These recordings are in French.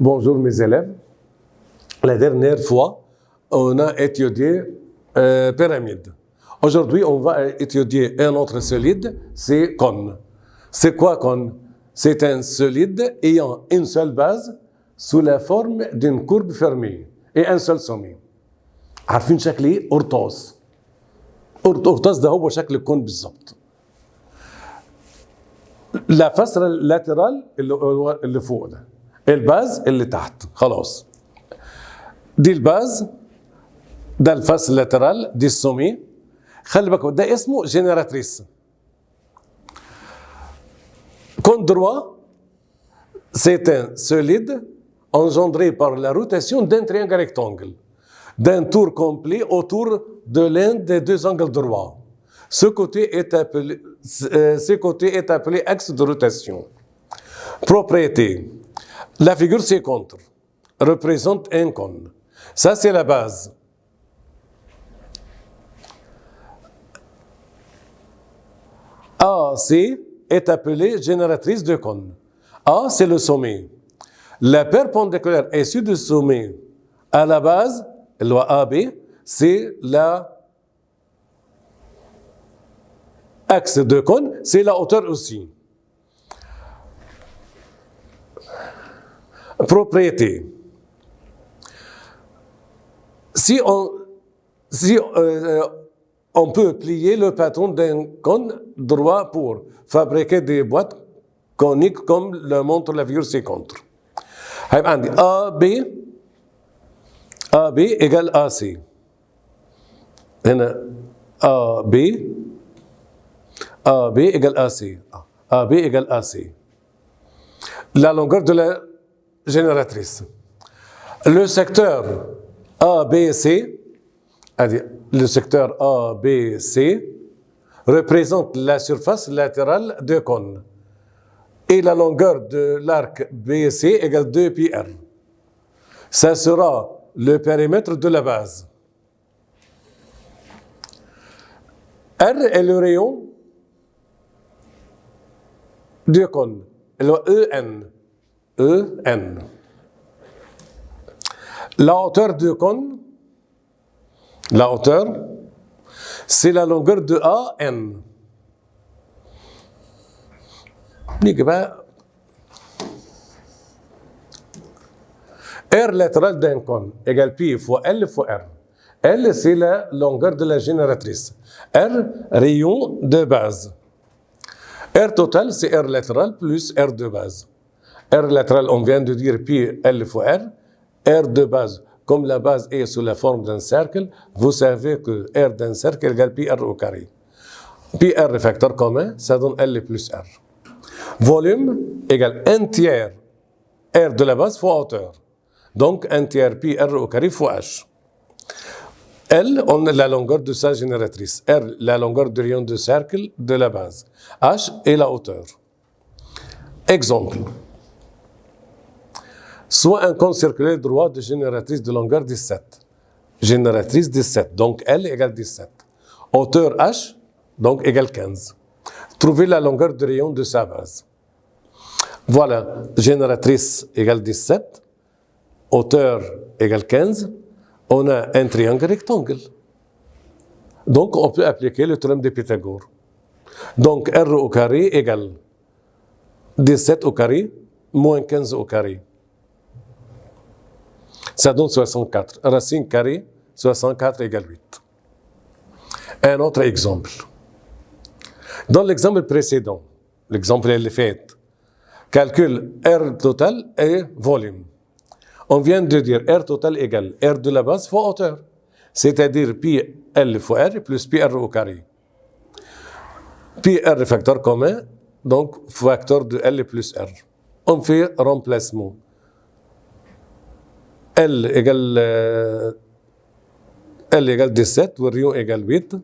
Bonjour mes élèves. La dernière fois, on a étudié pyramide. Aujourd'hui, on va étudier un autre solide, c'est cône. C'est quoi cône? C'est un solide ayant une seule base sous la forme d'une courbe fermée et un seul sommet. عارفين شكل ايه؟ قرطاس. قرطاس ده هو شكل الكون بالظبط. لا فصل اللاترال اللي فوق ده. الباز اللي تحت خلاص. دي الباز، ده الفاس اللاترال، دي السومي. خلي بالك ده اسمه جينيراتريس. Cône droit, c'est un solide engendré par la rotation d'un triangle rectangle, d'un tour complet autour de l'un des deux angles droits. Ce côté est appelé axe de rotation. Propriété. La figure ci-contre représente un cône. Ça, c'est la base. AC est appelée génératrice de cône. A, c'est le sommet. La perpendiculaire issue du sommet à la base, loi AB, c'est la axe de cône, c'est la hauteur aussi. Propriété. Si on peut plier le patron d'un cône droit pour fabriquer des boîtes coniques comme le montre la figure ci-contre. هيبقى عندي AB égale AC. هنا AB égale AC. AB égale AC. La longueur de la génératrice. Le secteur ABC, le secteur ABC représente la surface latérale du cône. Et la longueur de l'arc BC égale 2 pi R. Ça sera le périmètre de la base. R est le rayon du cône, le EN. La hauteur du cône, la hauteur, c'est la longueur de AN. R latéral d'un cône égale pi fois L fois R. L, c'est la longueur de la génératrice. R, rayon de base. R total, c'est R latéral plus R de base. R latéral, on vient de dire pi L fois R. R de base, comme la base est sous la forme d'un cercle, vous savez que R d'un cercle égale pi R au carré. Pi R facteur commun, ça donne L plus R. Volume égale 1 tiers R de la base fois hauteur. Donc 1 tiers pi R au carré fois H. L, on a la longueur de sa génératrice. R, la longueur du rayon de cercle de la base. H est la hauteur. Exemple. Soit un cône circulaire droit de génératrice de longueur 17. Génératrice 17, donc L égale 17. Hauteur H, donc égale 15. Trouvez la longueur du rayon de sa base. Voilà, génératrice égale 17, hauteur égale 15. On a un triangle rectangle. Donc, on peut appliquer le théorème de Pythagore. Donc, R au carré égale 17 au carré moins 15 au carré. Ça donne 64. Racine carrée, 64 égale 8. Un autre exemple. Dans l'exemple précédent, l'exemple est fait. Calcule R total et volume. On vient de dire R total égale R de la base fois hauteur. C'est-à-dire pi L fois R plus pi R au carré. Pi R facteur commun, donc facteur de L plus R. On fait remplacement. L égale 17, ou rayon égale 8.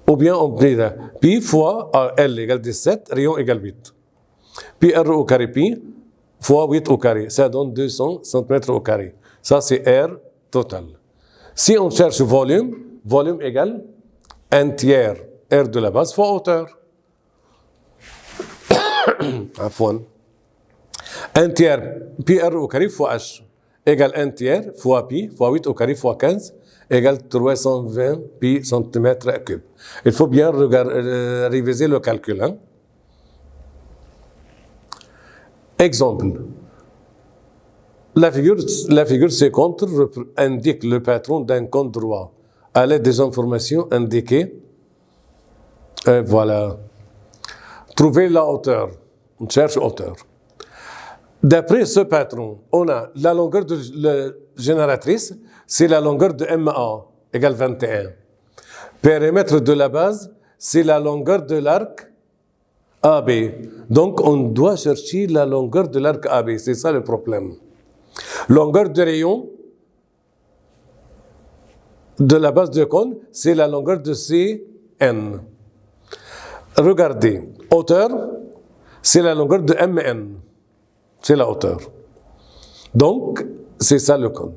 Ou bien on dit pi fois L égale 17, rayon égale 8. Pi R au carré pi fois 8 au carré. Ça donne 200 cm au carré. Ça, c'est R total. Si on cherche volume, volume égale 1 tiers R de la base fois hauteur. عفوا 1 tiers pi r au carré fois h égale 1 tiers fois pi fois 8 au carré fois 15 égale 320 pi centimètres cubes. Il faut bien réviser le calcul. Hein? Exemple. La figure ci-contre indique le patron d'un compte droit à l'aide des informations indiquées. Et voilà. Trouver la hauteur. On cherche hauteur. D'après ce patron, on a la longueur de la génératrice, c'est la longueur de MA, égale 21. Périmètre de la base, c'est la longueur de l'arc AB. Donc, on doit chercher la longueur de l'arc AB. C'est ça le problème. Longueur de rayon de la base de cône, c'est la longueur de CN. Regardez, hauteur, c'est la longueur de MN. C'est la hauteur. Donc, c'est ça le cône.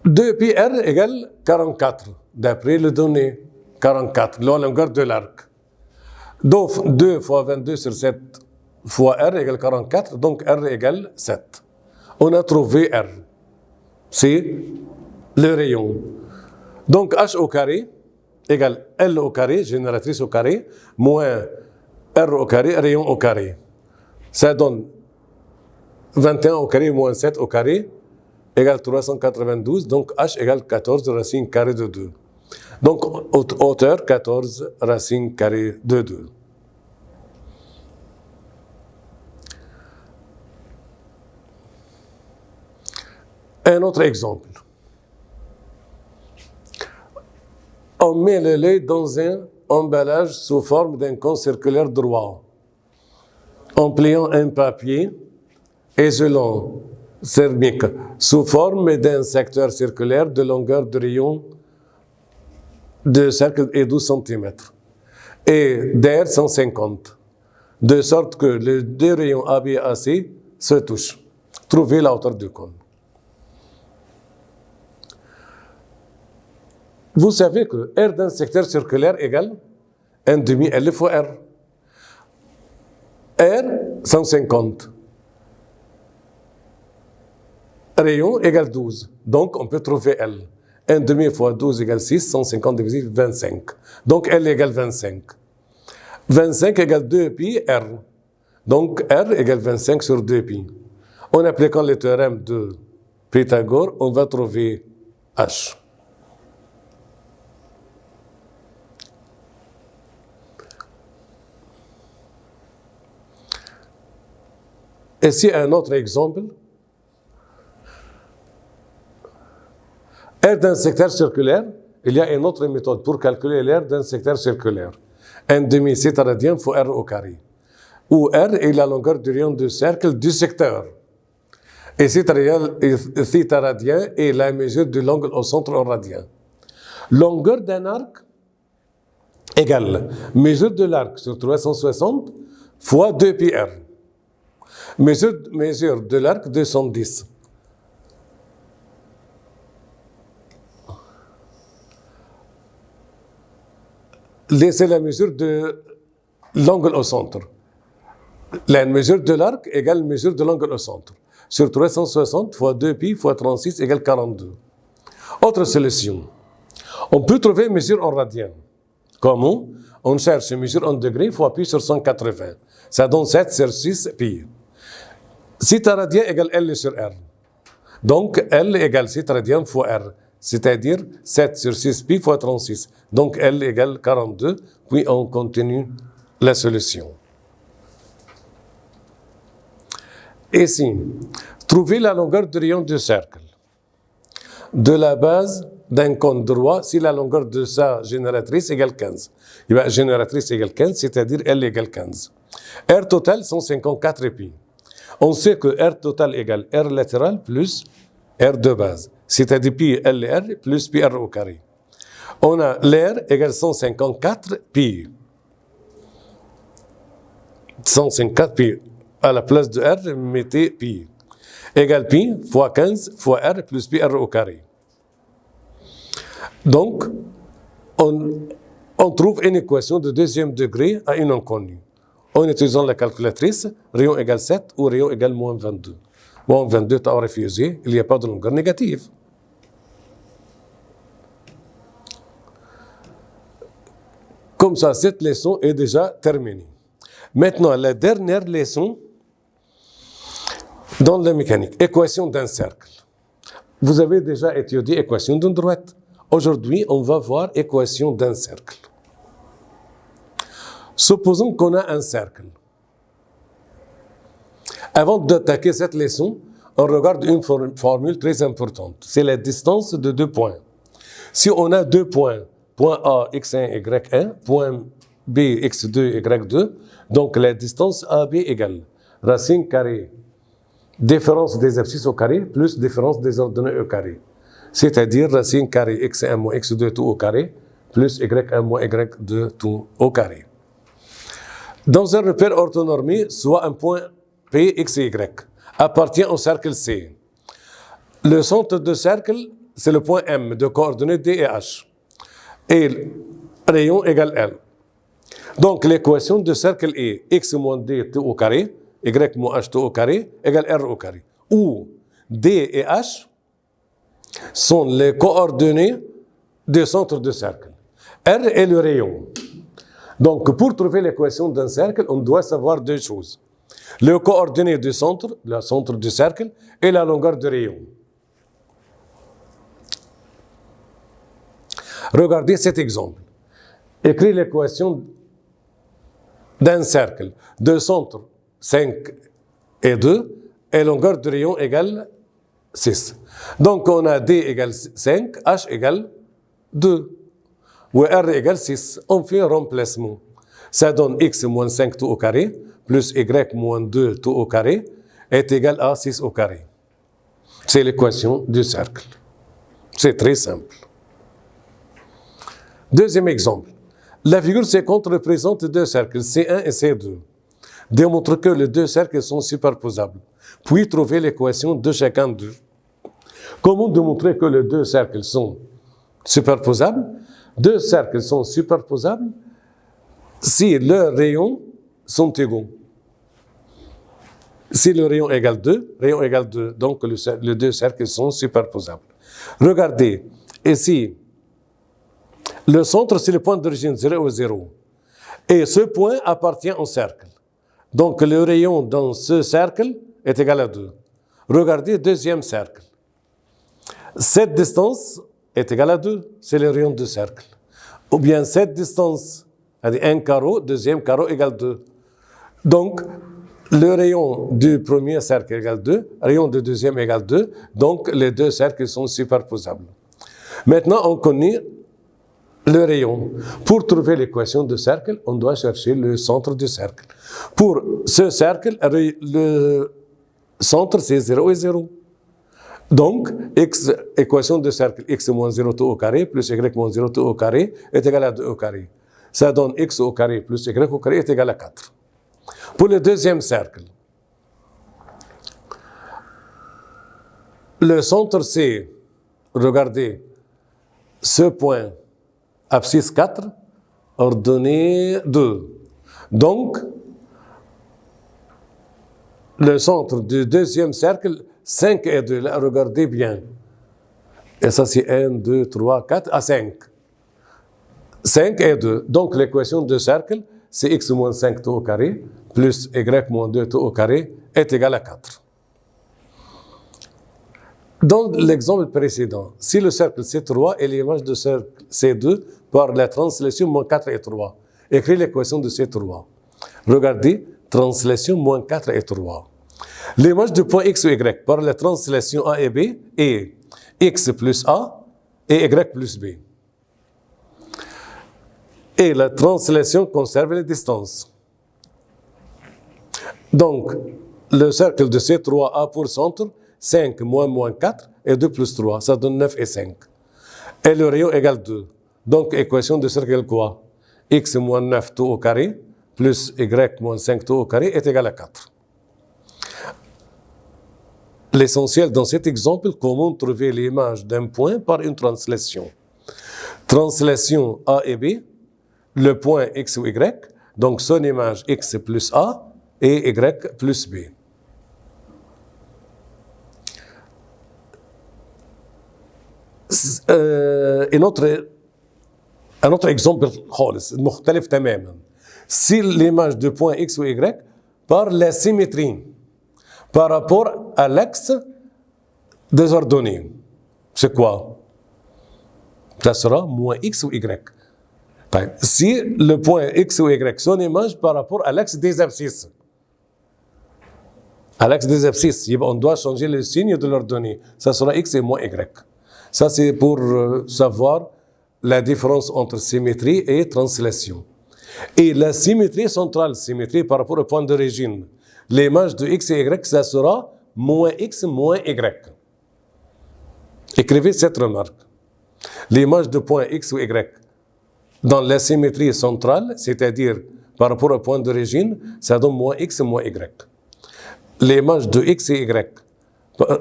2πr égale 44, d'après les données. 44, la longueur de l'arc. 2 fois 22 sur 7 fois r égale 44, donc r égale 7. On a trouvé r. C'est le rayon. Donc h au carré égale L au carré, génératrice au carré, moins R au carré, rayon au carré. Ça donne 21 au carré moins 7 au carré égale 392, donc H égale 14 racine carrée de 2. Donc hauteur 14 racine carrée de 2. Un autre exemple. On met le lait dans un emballage sous forme d'un cône circulaire droit, en pliant un papier isolant thermique sous forme d'un secteur circulaire de longueur de rayon de cercle est 12 cm et d'air 150, de sorte que les deux rayons AB et AC se touchent. Trouvez la hauteur du cône. Vous savez que R d'un secteur circulaire égale 1 demi L fois R. R, 150. Rayon égale 12. Donc, on peut trouver L. 1 demi fois 12 égale 6, 150 divisé 25. Donc, L égale 25. 25 égale 2 pi R. Donc, R égale 25 sur 2 pi. En appliquant le théorème de Pythagore, on va trouver H. Ici, un autre exemple. R d'un secteur circulaire, il y a une autre méthode pour calculer l'air d'un secteur circulaire. 1 demi θ radien fois R au carré, où R est la longueur du rayon du cercle du secteur. Et θ radien est la mesure de l'angle au centre en radien. Longueur d'un arc égale mesure de l'arc sur 360 fois 2 pi R. Mesure de l'arc 210. C'est la mesure de l'angle au centre. La mesure de l'arc égale mesure de l'angle au centre. Sur 360 fois 2 pi fois 36 égale 42. Autre solution. On peut trouver mesure en radien. Comment? On cherche mesure en degrés fois pi sur 180. Ça donne 7 sur 6 pi. Θ radien égale L sur R. Donc, L égale θ radien fois R. C'est-à-dire 7 sur 6 pi fois 36. Donc, L égale 42. Puis, on continue la solution. Ici, trouver la longueur du rayon du cercle. De la base d'un cône droit, si la longueur de sa génératrice égale 15. Et bien, génératrice égale 15, c'est-à-dire L égale 15. R total, 154 pi. On sait que R total égale R latéral plus R de base. C'est-à-dire pi L R plus pi R au carré. On a l'air égale 154 pi. 154 pi. À la place de R, mettez pi. Égale pi fois 15 fois R plus pi R au carré. Donc, on trouve une équation de deuxième degré à une inconnue. en utilisant la calculatrice, rayon égale 7 ou rayon égale moins 22. Moins 22, tu as refusé, il n'y a pas de longueur négative. Comme ça, cette leçon est déjà terminée. Maintenant, la dernière leçon dans la mécanique, équation d'un cercle. Vous avez déjà étudié équation d'une droite. Aujourd'hui, on va voir équation d'un cercle. Supposons qu'on a un cercle. Avant d'attaquer cette leçon, on regarde une formule très importante. C'est la distance de deux points. Si on a deux points, point A, x1, y1, point B, x2, y2, donc la distance AB égale racine carrée, différence des abscisses au carré, plus différence des ordonnées au carré. C'est-à-dire racine carrée x1 moins x2 tout au carré, plus y1 moins y2 tout au carré. Dans un repère orthonormé, soit un point P, x et y, appartient au cercle C. Le centre de cercle, c'est le point M, de coordonnées D et H. Et le rayon égale L. Donc l'équation de cercle est x moins D tout au carré, y moins h tout au carré, égale r au carré. Où D et H sont les coordonnées du centre de cercle. R est le rayon. Donc, pour trouver l'équation d'un cercle, on doit savoir deux choses. Le coordonnées du centre, le centre du cercle, et la longueur du rayon. Regardez cet exemple. Écris l'équation d'un cercle. De centre 5 et 2, et longueur du rayon égale 6. Donc, on a D égale 5, H égale 2. Ou R égale 6. On fait un remplacement. Ça donne x moins 5 tout au carré, plus y moins 2 tout au carré, est égal à 6 au carré. C'est l'équation du cercle. C'est très simple. Deuxième exemple. La figure 50 représente deux cercles, C1 et C2. Démontre que les deux cercles sont superposables. Puis trouver l'équation de chacun d'eux. Comment démontrer que les deux cercles sont superposables? Deux cercles sont superposables si leurs rayons sont égaux. Si le rayon égale 2, rayon égale 2, donc les deux cercles sont superposables. Regardez, ici, le centre, c'est le point d'origine 0 ou 0. Et ce point appartient au cercle. Donc le rayon dans ce cercle est égal à 2. Regardez, deuxième cercle. Cette distance est égale à 2, c'est le rayon du cercle. Ou bien cette distance, c'est-à-dire un carreau, deuxième carreau égale 2. Donc, le rayon du premier cercle égale 2, rayon du deuxième égale 2, donc les deux cercles sont superposables. Maintenant, on connaît le rayon. Pour trouver l'équation du cercle, on doit chercher le centre du cercle. Pour ce cercle, le centre, c'est 0 et 0. Donc, équation de cercle x moins 0 tout au carré plus y moins 0 tout au carré est égal à 2 au carré. Ça donne x au carré plus y au carré est égal à 4. Pour le deuxième cercle, le centre c'est, regardez, ce point, abscisse 4, ordonnée 2. Donc, le centre du deuxième cercle, 5 et 2, là, regardez bien. Et ça, c'est 1, 2, 3, 4, à 5. 5 et 2. Donc, l'équation de cercle, c'est x moins 5 tout au carré, plus y moins 2 tout au carré, est égal à 4. Dans l'exemple précédent, si le cercle C3 est l'image de cercle C2 par la translation moins 4 et 3, écris l'équation de C3. Regardez, translation moins 4 et 3. L'image du point x ou y par la translation A et B est x plus A et y plus B. Et la translation conserve les distances. Donc, le cercle de C3 a pour centre 5 moins 4 et 2 plus 3. Ça donne 9 et 5. Et le rayon égale 2. Donc, équation de cercle quoi? X moins 9 tout au carré plus y moins 5 tout au carré est égal à 4. L'essentiel dans cet exemple, comment trouver l'image d'un point par une translation. Translation A et B, le point X ou Y, Donc son image x plus a et y plus b. Un autre exemple خالص مختلف تماما. Si l'image de point x ou y par la symétrie par rapport à l'axe désordonné, c'est quoi? Ça sera moins x ou y. Si le point x ou y, son image par rapport à l'axe des abscisses. À l'axe des abscisses, on doit changer le signe de l'ordonnée. Ça sera x et moins y. Ça, c'est pour savoir la différence entre symétrie et translation. Et la symétrie centrale, symétrie par rapport au point d'origine, l'image de x et y, ça sera moins x moins y. Écrivez cette remarque. L'image de point x ou y dans la symétrie centrale, c'est-à-dire par rapport au point d'origine, ça donne moins x moins y. L'image de x et y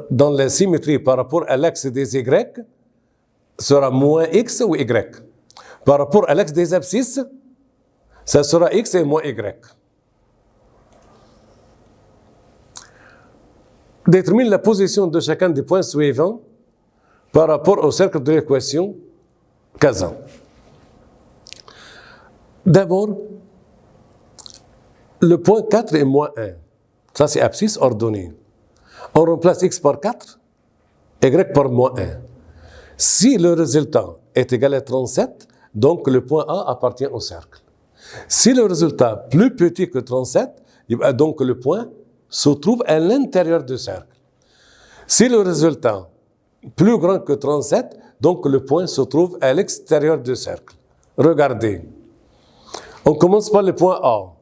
dans la symétrie par rapport à l'axe des y sera moins x ou y. Par rapport à l'axe des abscisses, ça sera x et moins y. Détermine la position de chacun des points suivants par rapport au cercle de l'équation Kazan. D'abord, le point 4 est moins 1. Ça, c'est abscisse ordonnée. On remplace x par 4, y par moins 1. Si le résultat est égal à 37, donc le point A appartient au cercle. Si le résultat est plus petit que 37, donc le point se trouve à l'intérieur du cercle. Si le résultat est plus grand que 37, donc le point se trouve à l'extérieur du cercle. Regardez. On commence par le point A.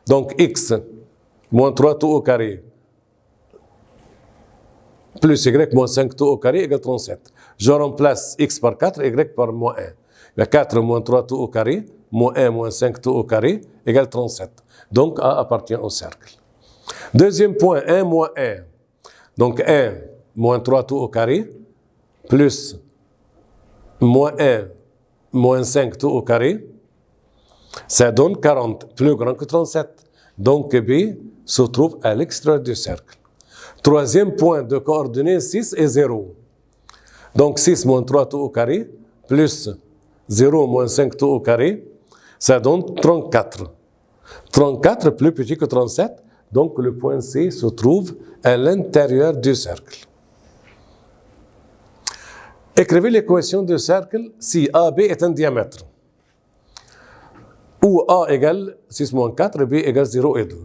Donc x moins 3 tout au carré plus y moins 5 tout au carré égale 37. Je remplace x par 4, y par moins 1. Il y a 4 moins 3 tout au carré, moins 1 moins 5 tout au carré égale 37. Donc A appartient au cercle. Deuxième point, 1 moins 1. Donc 1 moins 3 tout au carré plus moins 1 moins 5 tout au carré, ça donne 40, plus grand que 37. Donc B se trouve à l'extérieur du cercle. Troisième point de coordonnées 6 et 0. Donc 6 moins 3 tout au carré, plus 0 moins 5 tout au carré, ça donne 34. 34 plus petit que 37, donc le point C se trouve à l'intérieur du cercle. Écrivez l'équation du cercle si AB est un diamètre, où A égale 6 moins 4 et B égale 0 et 2.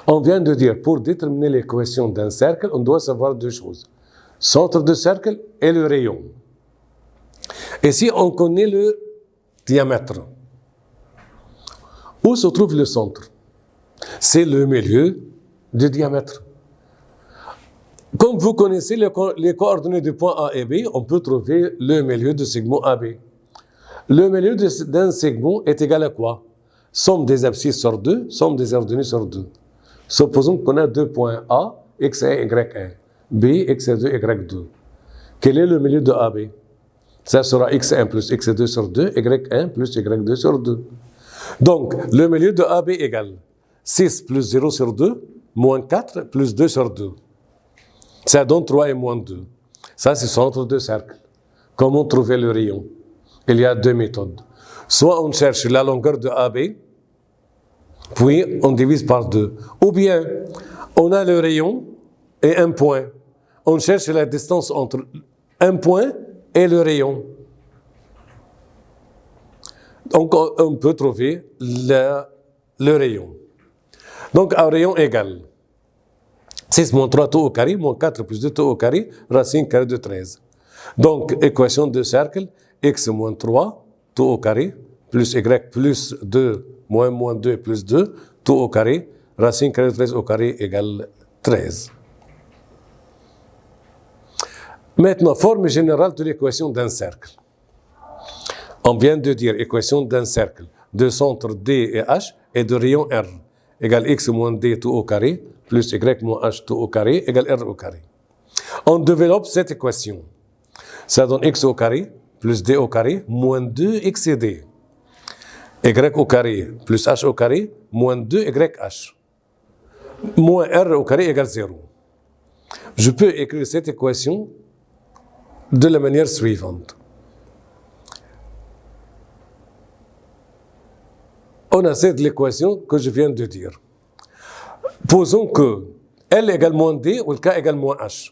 On vient de dire, pour déterminer l'équation d'un cercle, on doit savoir deux choses. Centre du cercle et le rayon. Et si on connaît le diamètre, où se trouve le centre? C'est le milieu du diamètre. Comme vous connaissez les coordonnées du point A et B, on peut trouver le milieu du segment AB. Le milieu d'un segment est égal à quoi? Somme des abscisses sur 2, somme des ordonnées sur 2. Supposons qu'on a deux points A, x1, y1, B, x2, y2. Quel est le milieu de AB? Ça sera x1 plus x2 sur 2, y1 plus y2 sur 2. Donc, le milieu de AB égale 6 plus 0 sur 2, moins 4 plus 2 sur 2. Ça donne 3 et moins 2. Ça, c'est le centre de cercle. Comment trouver le rayon? Il y a deux méthodes. Soit on cherche la longueur de AB, puis on divise par 2. Ou bien, on a le rayon et un point. On cherche la distance entre un point et le rayon. Donc, on peut trouver le rayon. Donc, un rayon égal 6 moins 3 tout au carré, moins 4 plus 2 tout au carré, racine carrée de 13. Donc, équation de cercle, x moins 3 tout au carré, plus y plus 2, moins 2 plus 2, tout au carré, racine carrée de 13 au carré égale 13. Maintenant, forme générale de l'équation d'un cercle. On vient de dire équation d'un cercle de centre D et H et de rayon R égale x moins D tout au carré plus y moins H tout au carré égale R au carré. On développe cette équation. Ça donne x au carré plus D au carré moins 2 x et D. y au carré plus h au carré moins 2yh moins r au carré égale 0. Je peux écrire cette équation de la manière suivante. On a cette l'équation que je viens de dire. Posons que L égale moins D ou le K égale moins H.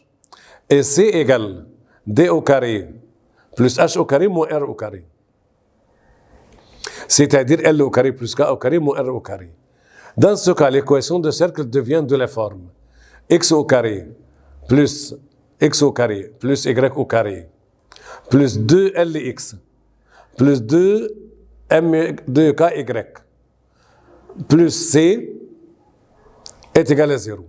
Et C égale D au carré plus H au carré moins R au carré. C'est-à-dire L au carré plus K au carré moins R au carré. Dans ce cas, l'équation de cercle devient de la forme x au carré plus x au carré plus y au carré plus 2lx plus 2ky plus c est égal à 0.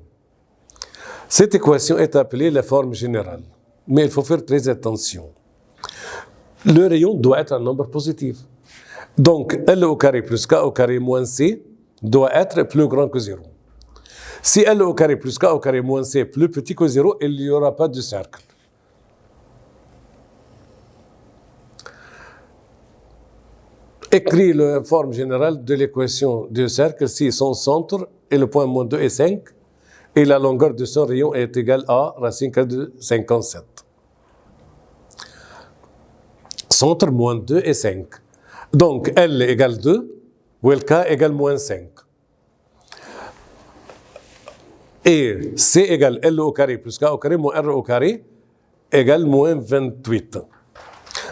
Cette équation est appelée la forme générale, mais il faut faire très attention. Le rayon doit être un nombre positif. Donc, L au carré plus K au carré moins C doit être plus grand que 0. Si L au carré plus K au carré moins C est plus petit que 0, il n'y aura pas de cercle. Écris la forme générale de l'équation du cercle si son centre est le point moins 2 et 5 et la longueur de son rayon est égale à racine carrée de 57. Centre moins 2 et 5. Donc L égale 2 ou K égale moins 5. Et C égale L au carré plus K au carré moins R au carré égale moins 28.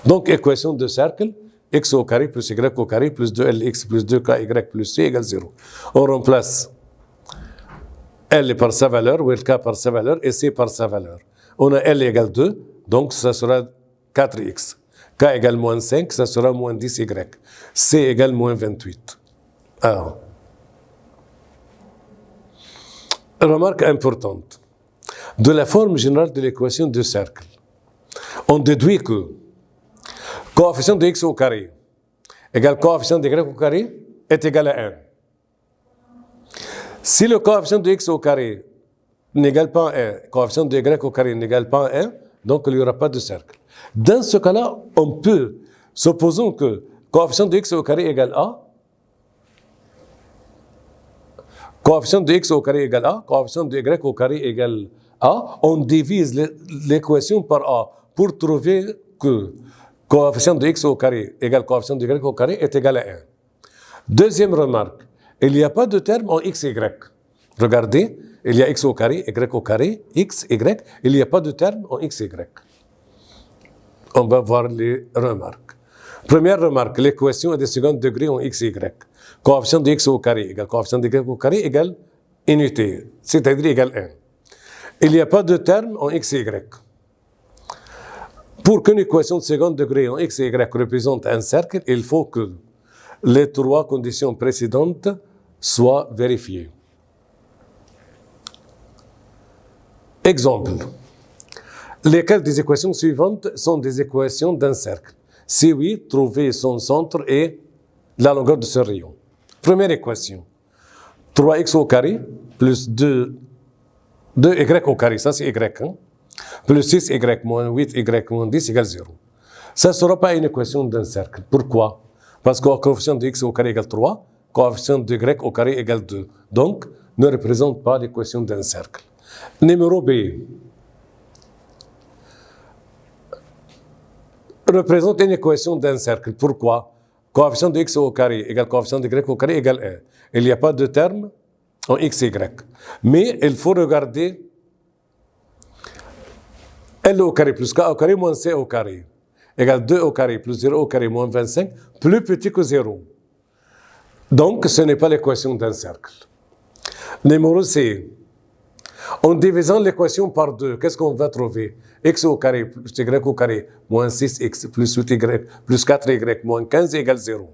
Donc équation de cercle, x au carré plus y au carré plus 2lx plus 2ky plus c égale 0. On remplace L par sa valeur, ou K par sa valeur et C par sa valeur. On a L égale 2, donc ça sera 4x. K égale moins 5, ça sera moins 10y. C égale moins 28. Alors, remarque importante. De la forme générale de l'équation de cercle, on déduit que coefficient de x au carré égale coefficient de y au carré est égal à 1. Si le coefficient de x au carré n'égale pas 1, coefficient de y au carré n'égale pas 1, donc il n'y aura pas de cercle. Dans ce cas-là, on peut, supposons que coefficient de x au carré égale a, coefficient de x au carré égale a, coefficient de y au carré égale a, on divise l'équation par a pour trouver que coefficient de x au carré égale coefficient de y au carré est égal à 1. Deuxième remarque, il n'y a pas de terme en x, y. Regardez, il y a x au carré, x, y, il n'y a pas de terme en x, y. On va voir les remarques. Première remarque, l'équation est de second degré en x, y. Coefficient de x au carré égale coefficient de y au carré égale unité, c'est-à-dire égale 1. Il n'y a pas de terme en x, y. Pour qu'une équation de second degré en x et y représente un cercle, il faut que les trois conditions précédentes soient vérifiées. Exemple. Lesquelles des équations suivantes sont des équations d'un cercle? Si oui, trouvez son centre et la longueur de ce rayon. Première équation. 3x au carré plus 2y au carré, ça c'est y, hein? Plus 6y moins 8y moins 10 égale 0. Ça ne sera pas une équation d'un cercle. Pourquoi? Parce que coefficient de x au carré égale 3, coefficient de y au carré égale 2. Donc, ne représente pas l'équation d'un cercle. Numéro B. Représente une équation d'un cercle. Pourquoi? Coefficient de x au carré égale coefficient de y au carré égale 1. Il n'y a pas de terme en x, y. Mais il faut regarder L au carré plus K au carré moins C au carré égale 2 au carré plus 0 au carré moins 25 plus petit que 0. Donc, ce n'est pas l'équation d'un cercle. Numéro C. En divisant l'équation par 2, qu'est-ce qu'on va trouver? X au carré plus Y au carré moins 6X plus 8Y plus 4Y moins 15 égale 0.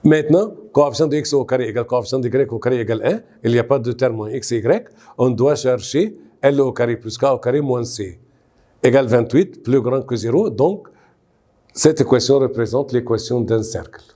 Maintenant, coefficient de x au carré égale coefficient de y au carré égale 1. Il n'y a pas de terme en x et y. On doit chercher L au carré plus K au carré moins C égale 28, plus grand que 0. Donc, cette équation représente l'équation d'un cercle.